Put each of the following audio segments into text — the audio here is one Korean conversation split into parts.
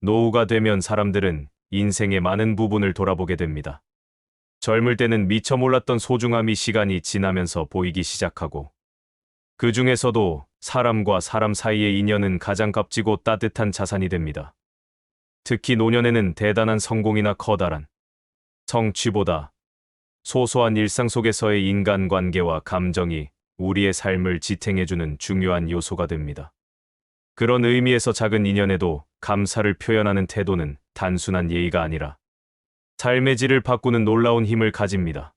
노후가 되면 사람들은 인생의 많은 부분을 돌아보게 됩니다. 젊을 때는 미처 몰랐던 소중함이 시간이 지나면서 보이기 시작하고, 그 중에서도 사람과 사람 사이의 인연은 가장 값지고 따뜻한 자산이 됩니다. 특히 노년에는 대단한 성공이나 커다란 성취보다 소소한 일상 속에서의 인간관계와 감정이 우리의 삶을 지탱해주는 중요한 요소가 됩니다. 그런 의미에서 작은 인연에도 감사를 표현하는 태도는 단순한 예의가 아니라 삶의 질을 바꾸는 놀라운 힘을 가집니다.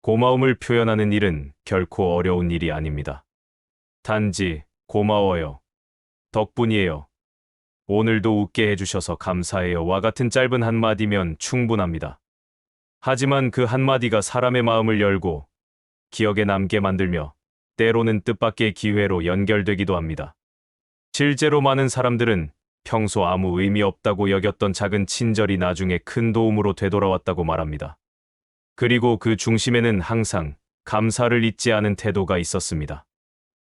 고마움을 표현하는 일은 결코 어려운 일이 아닙니다. 단지 고마워요, 덕분이에요, 오늘도 웃게 해주셔서 감사해요와 같은 짧은 한마디면 충분합니다. 하지만 그 한마디가 사람의 마음을 열고 기억에 남게 만들며 때로는 뜻밖의 기회로 연결되기도 합니다. 실제로 많은 사람들은 평소 아무 의미 없다고 여겼던 작은 친절이 나중에 큰 도움으로 되돌아왔다고 말합니다. 그리고 그 중심에는 항상 감사를 잊지 않은 태도가 있었습니다.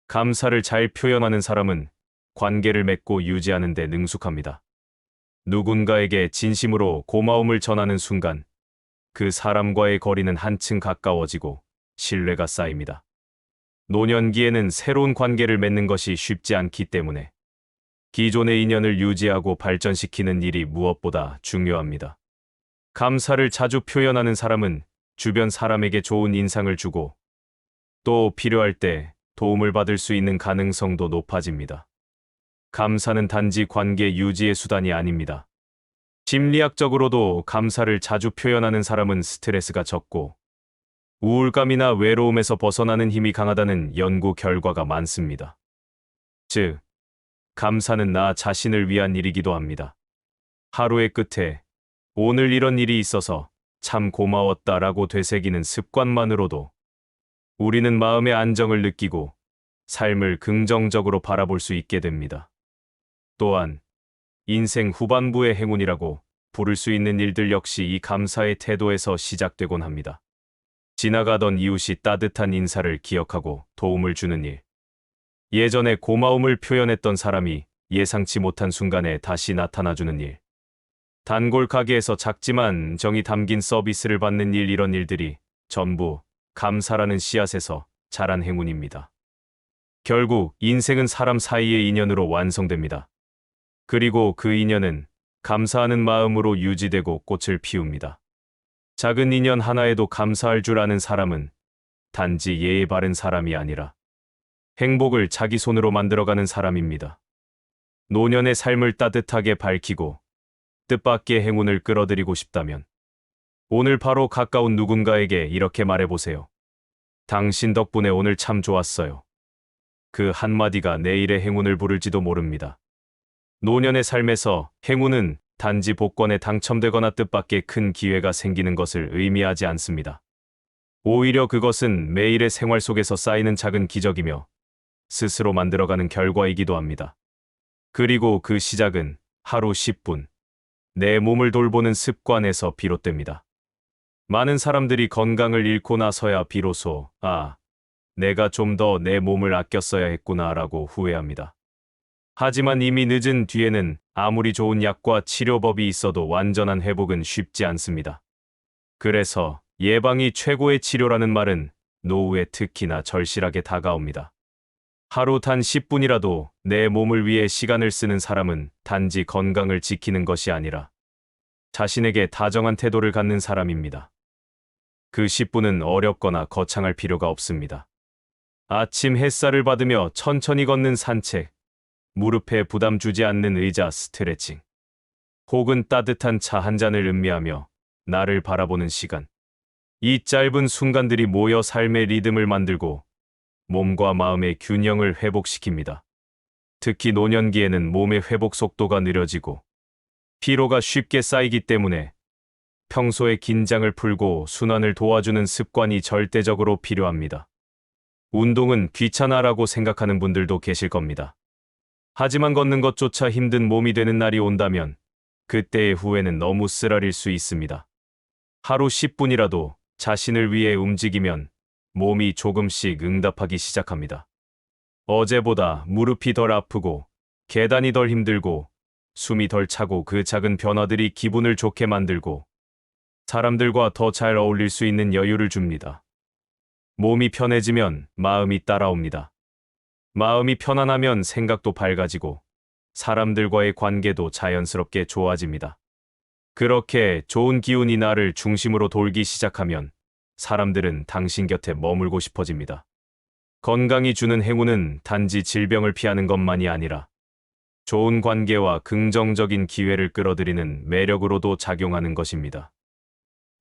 감사를 잘 표현하는 사람은 관계를 맺고 유지하는 데 능숙합니다. 누군가에게 진심으로 고마움을 전하는 순간 그 사람과의 거리는 한층 가까워지고 신뢰가 쌓입니다. 노년기에는 새로운 관계를 맺는 것이 쉽지 않기 때문에 기존의 인연을 유지하고 발전시키는 일이 무엇보다 중요합니다. 감사를 자주 표현하는 사람은 주변 사람에게 좋은 인상을 주고 또 필요할 때 도움을 받을 수 있는 가능성도 높아집니다. 감사는 단지 관계 유지의 수단이 아닙니다. 심리학적으로도 감사를 자주 표현하는 사람은 스트레스가 적고 우울감이나 외로움에서 벗어나는 힘이 강하다는 연구 결과가 많습니다. 즉, 감사는 나 자신을 위한 일이기도 합니다. 하루의 끝에 오늘 이런 일이 있어서 참 고마웠다라고 되새기는 습관만으로도 우리는 마음의 안정을 느끼고 삶을 긍정적으로 바라볼 수 있게 됩니다. 또한 인생 후반부의 행운이라고 부를 수 있는 일들 역시 이 감사의 태도에서 시작되곤 합니다. 지나가던 이웃이 따뜻한 인사를 기억하고 도움을 주는 일. 예전에 고마움을 표현했던 사람이 예상치 못한 순간에 다시 나타나주는 일. 단골 가게에서 작지만 정이 담긴 서비스를 받는 일, 이런 일들이 전부 감사라는 씨앗에서 자란 행운입니다. 결국 인생은 사람 사이의 인연으로 완성됩니다. 그리고 그 인연은 감사하는 마음으로 유지되고 꽃을 피웁니다. 작은 인연 하나에도 감사할 줄 아는 사람은 단지 예의 바른 사람이 아니라 행복을 자기 손으로 만들어가는 사람입니다. 노년의 삶을 따뜻하게 밝히고 뜻밖의 행운을 끌어들이고 싶다면 오늘 바로 가까운 누군가에게 이렇게 말해보세요. 당신 덕분에 오늘 참 좋았어요. 그 한마디가 내일의 행운을 부를지도 모릅니다. 노년의 삶에서 행운은 단지 복권에 당첨되거나 뜻밖의 큰 기회가 생기는 것을 의미하지 않습니다. 오히려 그것은 매일의 생활 속에서 쌓이는 작은 기적이며 스스로 만들어가는 결과이기도 합니다. 그리고 그 시작은 하루 10분, 내 몸을 돌보는 습관에서 비롯됩니다. 많은 사람들이 건강을 잃고 나서야 비로소 내가 좀 더 내 몸을 아꼈어야 했구나라고 후회합니다. 하지만 이미 늦은 뒤에는 아무리 좋은 약과 치료법이 있어도 완전한 회복은 쉽지 않습니다. 그래서 예방이 최고의 치료라는 말은 노후에 특히나 절실하게 다가옵니다. 하루 단 10분이라도 내 몸을 위해 시간을 쓰는 사람은 단지 건강을 지키는 것이 아니라 자신에게 다정한 태도를 갖는 사람입니다. 그 10분은 어렵거나 거창할 필요가 없습니다. 아침 햇살을 받으며 천천히 걷는 산책, 무릎에 부담 주지 않는 의자 스트레칭, 혹은 따뜻한 차 한 잔을 음미하며 나를 바라보는 시간. 이 짧은 순간들이 모여 삶의 리듬을 만들고 몸과 마음의 균형을 회복시킵니다. 특히 노년기에는 몸의 회복 속도가 느려지고 피로가 쉽게 쌓이기 때문에 평소에 긴장을 풀고 순환을 도와주는 습관이 절대적으로 필요합니다. 운동은 귀찮아라고 생각하는 분들도 계실 겁니다. 하지만 걷는 것조차 힘든 몸이 되는 날이 온다면 그때의 후회는 너무 쓰라릴 수 있습니다. 하루 10분이라도 자신을 위해 움직이면 몸이 조금씩 응답하기 시작합니다. 어제보다 무릎이 덜 아프고 계단이 덜 힘들고 숨이 덜 차고 그 작은 변화들이 기분을 좋게 만들고 사람들과 더 잘 어울릴 수 있는 여유를 줍니다. 몸이 편해지면 마음이 따라옵니다. 마음이 편안하면 생각도 밝아지고 사람들과의 관계도 자연스럽게 좋아집니다. 그렇게 좋은 기운이 나를 중심으로 돌기 시작하면 사람들은 당신 곁에 머물고 싶어집니다. 건강이 주는 행운은 단지 질병을 피하는 것만이 아니라 좋은 관계와 긍정적인 기회를 끌어들이는 매력으로도 작용하는 것입니다.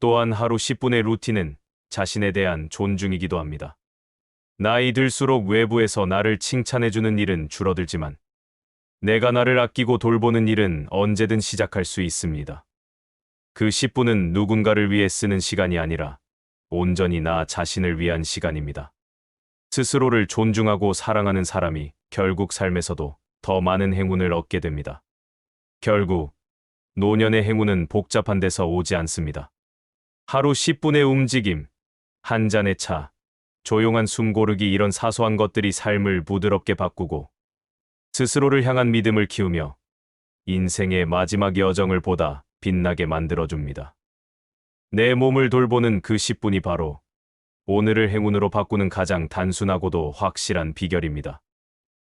또한 하루 10분의 루틴은 자신에 대한 존중이기도 합니다. 나이 들수록 외부에서 나를 칭찬해주는 일은 줄어들지만 내가 나를 아끼고 돌보는 일은 언제든 시작할 수 있습니다. 그 10분은 누군가를 위해 쓰는 시간이 아니라 온전히 나 자신을 위한 시간입니다. 스스로를 존중하고 사랑하는 사람이 결국 삶에서도 더 많은 행운을 얻게 됩니다. 결국 노년의 행운은 복잡한 데서 오지 않습니다. 하루 10분의 움직임, 한 잔의 차, 조용한 숨 고르기 이런 사소한 것들이 삶을 부드럽게 바꾸고 스스로를 향한 믿음을 키우며 인생의 마지막 여정을 보다 빛나게 만들어줍니다. 내 몸을 돌보는 그 10분이 바로 오늘을 행운으로 바꾸는 가장 단순하고도 확실한 비결입니다.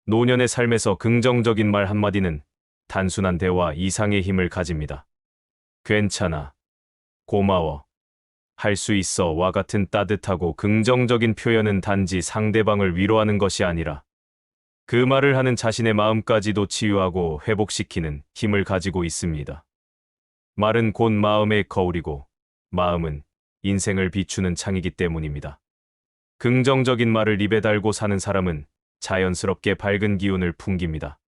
노년의 삶에서 긍정적인 말 한마디는 단순한 대화 이상의 힘을 가집니다. 괜찮아, 고마워, 할 수 있어와 같은 따뜻하고 긍정적인 표현은 단지 상대방을 위로하는 것이 아니라 그 말을 하는 자신의 마음까지도 치유하고 회복시키는 힘을 가지고 있습니다. 말은 곧 마음의 거울이고 마음은 인생을 비추는 창이기 때문입니다. 긍정적인 말을 입에 달고 사는 사람은 자연스럽게 밝은 기운을 풍깁니다.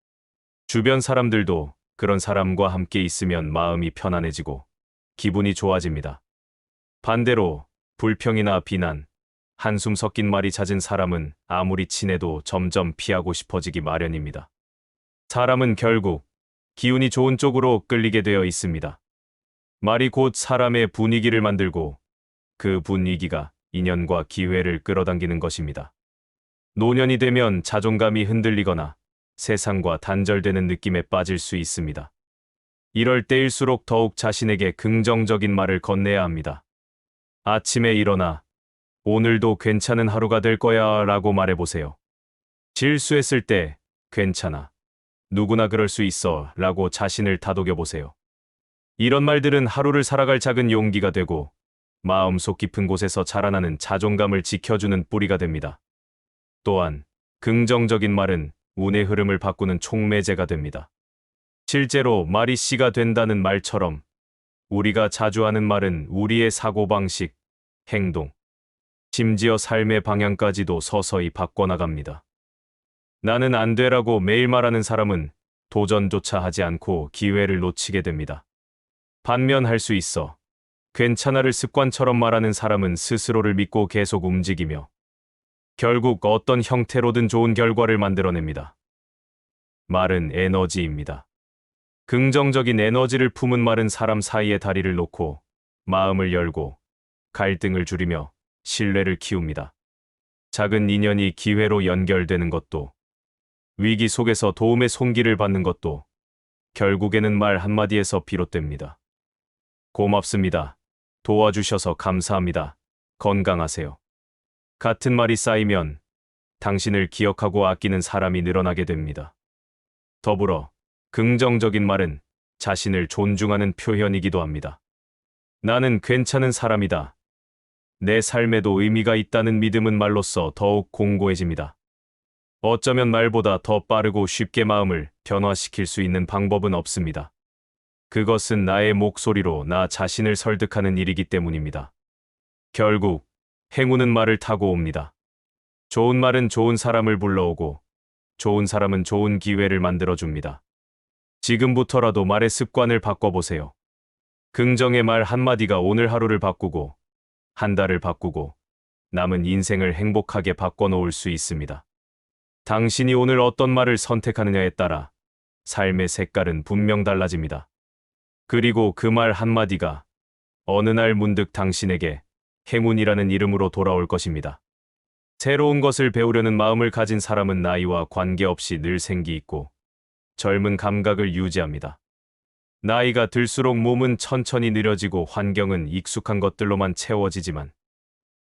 주변 사람들도 그런 사람과 함께 있으면 마음이 편안해지고 기분이 좋아집니다. 반대로 불평이나 비난, 한숨 섞인 말이 잦은 사람은 아무리 친해도 점점 피하고 싶어지기 마련입니다. 사람은 결국 기운이 좋은 쪽으로 끌리게 되어 있습니다. 말이 곧 사람의 분위기를 만들고 그 분위기가 인연과 기회를 끌어당기는 것입니다. 노년이 되면 자존감이 흔들리거나 세상과 단절되는 느낌에 빠질 수 있습니다. 이럴 때일수록 더욱 자신에게 긍정적인 말을 건네야 합니다. 아침에 일어나 오늘도 괜찮은 하루가 될 거야 라고 말해보세요. 실수했을 때 괜찮아, 누구나 그럴 수 있어 라고 자신을 다독여보세요. 이런 말들은 하루를 살아갈 작은 용기가 되고 마음속 깊은 곳에서 자라나는 자존감을 지켜주는 뿌리가 됩니다. 또한 긍정적인 말은 운의 흐름을 바꾸는 촉매제가 됩니다. 실제로 말이 씨가 된다는 말처럼 우리가 자주 하는 말은 우리의 사고방식, 행동, 심지어 삶의 방향까지도 서서히 바꿔나갑니다. 나는 안 되라고 매일 말하는 사람은 도전조차 하지 않고 기회를 놓치게 됩니다. 반면 할 수 있어, 괜찮아를 습관처럼 말하는 사람은 스스로를 믿고 계속 움직이며 결국 어떤 형태로든 좋은 결과를 만들어냅니다. 말은 에너지입니다. 긍정적인 에너지를 품은 말은 사람 사이에 다리를 놓고 마음을 열고 갈등을 줄이며 신뢰를 키웁니다. 작은 인연이 기회로 연결되는 것도, 위기 속에서 도움의 손길을 받는 것도 결국에는 말 한마디에서 비롯됩니다. 고맙습니다. 도와주셔서 감사합니다. 건강하세요. 같은 말이 쌓이면 당신을 기억하고 아끼는 사람이 늘어나게 됩니다. 더불어 긍정적인 말은 자신을 존중하는 표현이기도 합니다. 나는 괜찮은 사람이다. 내 삶에도 의미가 있다는 믿음은 말로써 더욱 공고해집니다. 어쩌면 말보다 더 빠르고 쉽게 마음을 변화시킬 수 있는 방법은 없습니다. 그것은 나의 목소리로 나 자신을 설득하는 일이기 때문입니다. 결국 행운은 말을 타고 옵니다. 좋은 말은 좋은 사람을 불러오고 좋은 사람은 좋은 기회를 만들어줍니다. 지금부터라도 말의 습관을 바꿔보세요. 긍정의 말 한마디가 오늘 하루를 바꾸고 한 달을 바꾸고 남은 인생을 행복하게 바꿔놓을 수 있습니다. 당신이 오늘 어떤 말을 선택하느냐에 따라 삶의 색깔은 분명 달라집니다. 그리고 그 말 한마디가 어느 날 문득 당신에게 행운이라는 이름으로 돌아올 것입니다. 새로운 것을 배우려는 마음을 가진 사람은 나이와 관계없이 늘 생기 있고 젊은 감각을 유지합니다. 나이가 들수록 몸은 천천히 느려지고 환경은 익숙한 것들로만 채워지지만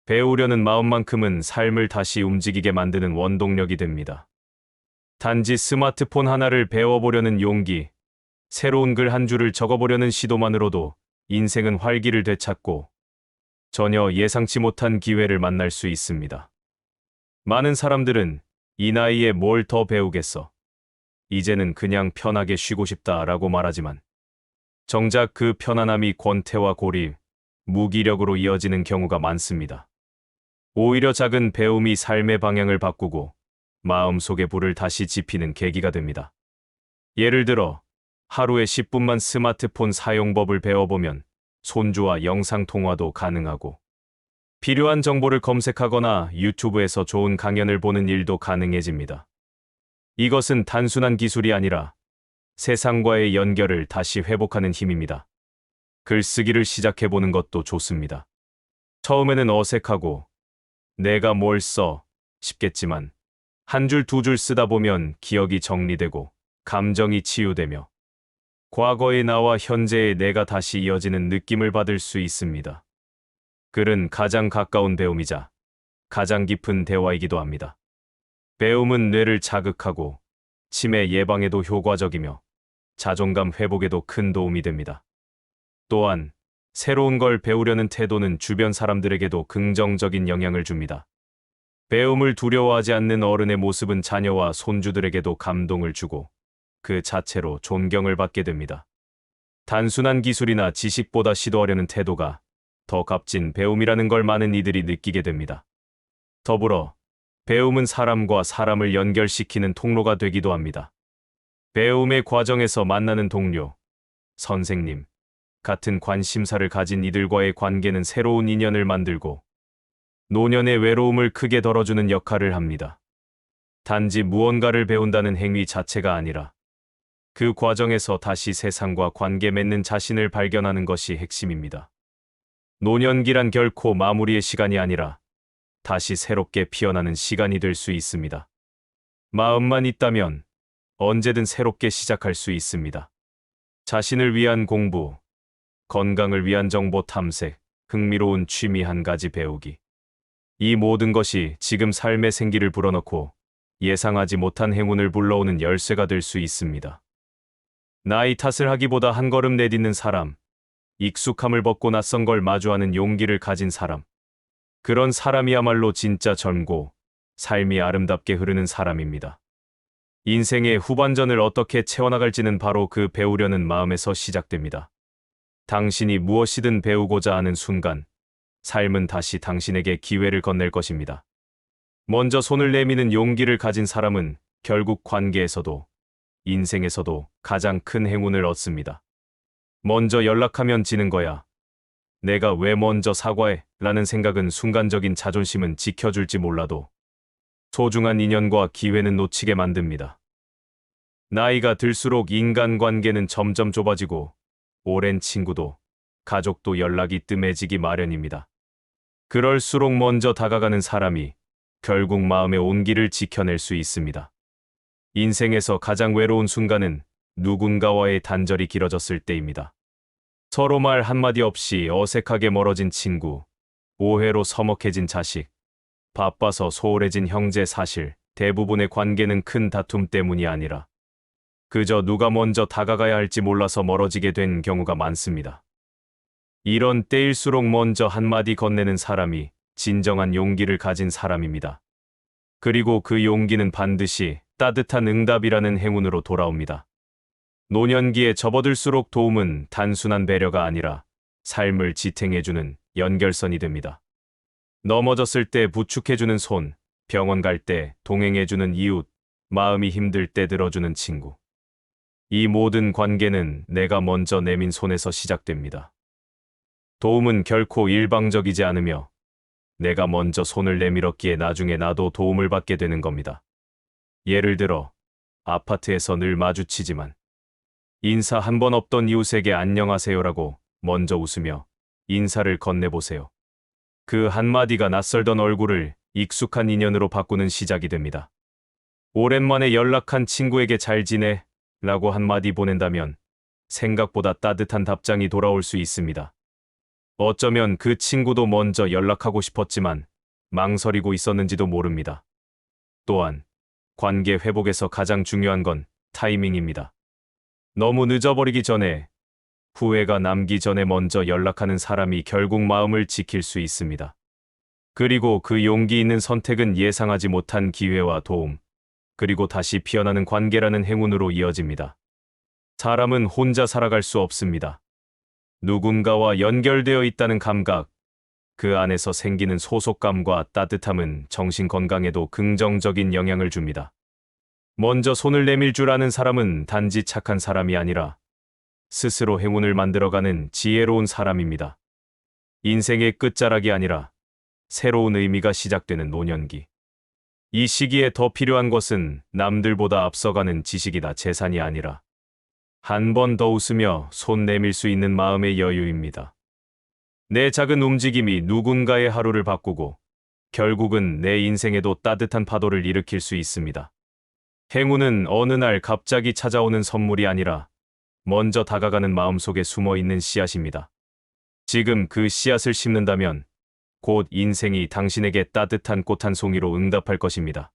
배우려는 마음만큼은 삶을 다시 움직이게 만드는 원동력이 됩니다. 단지 스마트폰 하나를 배워보려는 용기, 새로운 글 한 줄을 적어보려는 시도만으로도 인생은 활기를 되찾고 전혀 예상치 못한 기회를 만날 수 있습니다. 많은 사람들은 이 나이에 뭘 더 배우겠어? 이제는 그냥 편하게 쉬고 싶다라고 말하지만 정작 그 편안함이 권태와 고립, 무기력으로 이어지는 경우가 많습니다. 오히려 작은 배움이 삶의 방향을 바꾸고 마음속의 불을 다시 지피는 계기가 됩니다. 예를 들어 하루에 10분만 스마트폰 사용법을 배워보면 손주와 영상통화도 가능하고 필요한 정보를 검색하거나 유튜브에서 좋은 강연을 보는 일도 가능해집니다. 이것은 단순한 기술이 아니라 세상과의 연결을 다시 회복하는 힘입니다. 글쓰기를 시작해보는 것도 좋습니다. 처음에는 어색하고 내가 뭘 써 싶겠지만 한 줄 두 줄 쓰다 보면 기억이 정리되고 감정이 치유되며 과거의 나와 현재의 내가 다시 이어지는 느낌을 받을 수 있습니다. 글은 가장 가까운 배움이자 가장 깊은 대화이기도 합니다. 배움은 뇌를 자극하고 치매 예방에도 효과적이며 자존감 회복에도 큰 도움이 됩니다. 또한 새로운 걸 배우려는 태도는 주변 사람들에게도 긍정적인 영향을 줍니다. 배움을 두려워하지 않는 어른의 모습은 자녀와 손주들에게도 감동을 주고 그 자체로 존경을 받게 됩니다. 단순한 기술이나 지식보다 시도하려는 태도가 더 값진 배움이라는 걸 많은 이들이 느끼게 됩니다. 더불어 배움은 사람과 사람을 연결시키는 통로가 되기도 합니다. 배움의 과정에서 만나는 동료, 선생님, 같은 관심사를 가진 이들과의 관계는 새로운 인연을 만들고 노년의 외로움을 크게 덜어주는 역할을 합니다. 단지 무언가를 배운다는 행위 자체가 아니라 그 과정에서 다시 세상과 관계 맺는 자신을 발견하는 것이 핵심입니다. 노년기란 결코 마무리의 시간이 아니라 다시 새롭게 피어나는 시간이 될 수 있습니다. 마음만 있다면 언제든 새롭게 시작할 수 있습니다. 자신을 위한 공부, 건강을 위한 정보 탐색, 흥미로운 취미 한 가지 배우기. 이 모든 것이 지금 삶의 생기를 불어넣고 예상하지 못한 행운을 불러오는 열쇠가 될 수 있습니다. 나이 탓을 하기보다 한 걸음 내딛는 사람, 익숙함을 벗고 낯선 걸 마주하는 용기를 가진 사람. 그런 사람이야말로 진짜 젊고 삶이 아름답게 흐르는 사람입니다. 인생의 후반전을 어떻게 채워나갈지는 바로 그 배우려는 마음에서 시작됩니다. 당신이 무엇이든 배우고자 하는 순간, 삶은 다시 당신에게 기회를 건넬 것입니다. 먼저 손을 내미는 용기를 가진 사람은 결국 관계에서도, 인생에서도 가장 큰 행운을 얻습니다. 먼저 연락하면 지는 거야. 내가 왜 먼저 사과해? 라는 생각은 순간적인 자존심은 지켜줄지 몰라도 소중한 인연과 기회는 놓치게 만듭니다. 나이가 들수록 인간관계는 점점 좁아지고 오랜 친구도 가족도 연락이 뜸해지기 마련입니다. 그럴수록 먼저 다가가는 사람이 결국 마음의 온기를 지켜낼 수 있습니다. 인생에서 가장 외로운 순간은 누군가와의 단절이 길어졌을 때입니다. 서로 말 한마디 없이 어색하게 멀어진 친구, 오해로 서먹해진 자식, 바빠서 소홀해진 형제. 사실 대부분의 관계는 큰 다툼 때문이 아니라 그저 누가 먼저 다가가야 할지 몰라서 멀어지게 된 경우가 많습니다. 이런 때일수록 먼저 한마디 건네는 사람이 진정한 용기를 가진 사람입니다. 그리고 그 용기는 반드시 따뜻한 응답이라는 행운으로 돌아옵니다. 노년기에 접어들수록 도움은 단순한 배려가 아니라 삶을 지탱해주는 연결선이 됩니다. 넘어졌을 때 부축해주는 손, 병원 갈 때 동행해주는 이웃, 마음이 힘들 때 들어주는 친구. 이 모든 관계는 내가 먼저 내민 손에서 시작됩니다. 도움은 결코 일방적이지 않으며 내가 먼저 손을 내밀었기에 나중에 나도 도움을 받게 되는 겁니다. 예를 들어 아파트에서 늘 마주치지만 인사 한 번 없던 이웃에게 안녕하세요라고 먼저 웃으며 인사를 건네보세요. 그 한마디가 낯설던 얼굴을 익숙한 인연으로 바꾸는 시작이 됩니다. 오랜만에 연락한 친구에게 잘 지내? 라고 한마디 보낸다면 생각보다 따뜻한 답장이 돌아올 수 있습니다. 어쩌면 그 친구도 먼저 연락하고 싶었지만 망설이고 있었는지도 모릅니다. 또한 관계 회복에서 가장 중요한 건 타이밍입니다. 너무 늦어버리기 전에, 후회가 남기 전에 먼저 연락하는 사람이 결국 마음을 지킬 수 있습니다. 그리고 그 용기 있는 선택은 예상하지 못한 기회와 도움, 그리고 다시 피어나는 관계라는 행운으로 이어집니다. 사람은 혼자 살아갈 수 없습니다. 누군가와 연결되어 있다는 감각, 그 안에서 생기는 소속감과 따뜻함은 정신 건강에도 긍정적인 영향을 줍니다. 먼저 손을 내밀 줄 아는 사람은 단지 착한 사람이 아니라 스스로 행운을 만들어가는 지혜로운 사람입니다. 인생의 끝자락이 아니라 새로운 의미가 시작되는 노년기. 이 시기에 더 필요한 것은 남들보다 앞서가는 지식이나 재산이 아니라 한 번 더 웃으며 손 내밀 수 있는 마음의 여유입니다. 내 작은 움직임이 누군가의 하루를 바꾸고 결국은 내 인생에도 따뜻한 파도를 일으킬 수 있습니다. 행운은 어느 날 갑자기 찾아오는 선물이 아니라 먼저 다가가는 마음속에 숨어 있는 씨앗입니다. 지금 그 씨앗을 심는다면 곧 인생이 당신에게 따뜻한 꽃 한 송이로 응답할 것입니다.